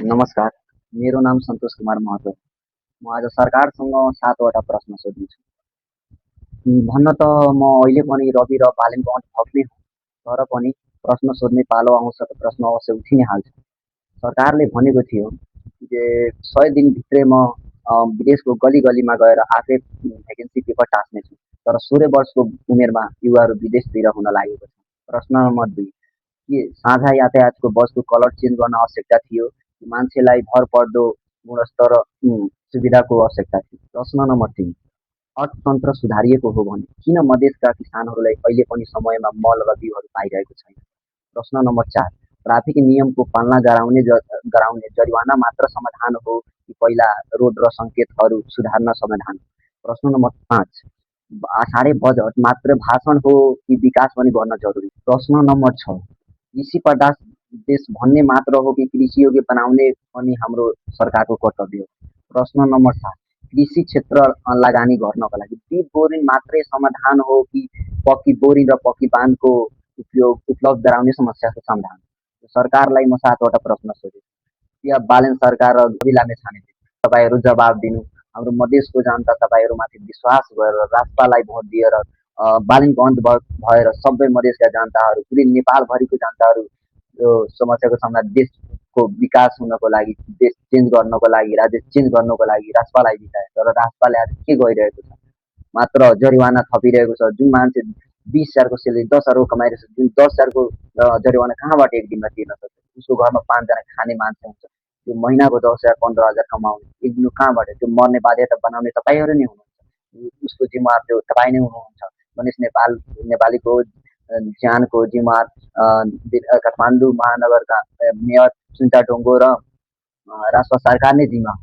नमस्कार, मेरो नाम सन्तोष कुमार महतो। म आज सरकारसँग 7 वटा प्रश्न सोध्नेछु। भन्न त म अहिले पनि रवि र बालेन हकमै हुँ, तर पनि प्रश्न सोध्ने पालो आउँछ त प्रश्न अवश्य उठि नै हाल्छ। सरकारले भनेको थियो जे 100 दिनभित्रै म विदेशको गली-गलीमा गएर आफै भ्याकेन्सी पेपर टाँस्नेछु। तर 16 वर्षको उमेरमा युवाहरू विदेशतिर हुन लागेको छ। प्रश्न नम्बर 2, के साझा यातायातको बसको कलर चेन्ज गर्न आवश्यकता थियो? मान्छेलाई भरपर्दो गुणस्तर र सुविधाको आवश्यकता थियो? प्रश्न नम्बर 3, अर्थतन्त्र सुधारिएको हो भने किन मधेसका किसानहरूलाई अहिले पनि समयमा मल र बिउहरू पाइरहेको छैन? प्रश्न नम्बर 4, ट्राफिक नियमको पालना गराउने जरिवाना मात्र समाधान हो कि पहिला रोड र सङ्केतहरू सुधार्न समाधान? प्रश्न नम्बर 5, आषाढे बजेट मात्र भाषण हो कि विकास पनि गर्न जरुरी? प्रश्न नम्बर 6, कृषि प्रधान देश भन्ने मात्र हो कि कृषि योग्य बनाउने पनि हाम्रो सरकारको कर्तव्य हो? प्रश्न नम्बर 7, कृषि क्षेत्र लगानी गर्नको लागि डिप बोरिङ मात्रै समाधान हो कि पक्की बोरिङ र पक्की बाँधको उपयोग उपलब्ध गराउने समस्याको समाधान? सरकारलाई म 7 वटा प्रश्न सोधेँ। या बालन सरकार र गभी लामेछाने तपाईँहरू जवाब दिनु। हाम्रो मधेसको जनता तपाईँहरूमाथि विश्वास गरेर राष्ट्रलाई भोट दिएर बालिन भएर सबै मधेसका जनताहरू पुरै नेपालभरिको जनताहरू यो समस्याको समाधान देशको विकास हुनको लागि, देश चेन्ज गर्नको लागि, राज्य चेन्ज गर्नको लागि राष्ट्रलाई जिताए। तर राष्ट्रले आज के गरिरहेको छ? मात्र जरिवाना थपिरहेको छ। जुन मान्छे 20,000को सेलेरी 10,000 कमाइरहेको छ, जुन 10,000को जरिवाना कहाँबाट एक दिनमा तिर्न सक्छ? उसको घरमा 5 जना खाने मान्छे हुन्छ। त्यो महिनाको 10,000 15,000 कमाउने एक दिन कहाँबाट? त्यो मर्ने बाध्यता बनाउने तपाईँहरू नै हुनुहुन्छ। उसको जिम्मेवार त्यो तपाईँ नै हुनुहुन्छ। गणेश नेपालीको ज्यानको जिम्मेवार काठमाडौँ महानगरका मेयर सुनिता डोङ्गो र राष्ट्र सरकार नै जिम्मा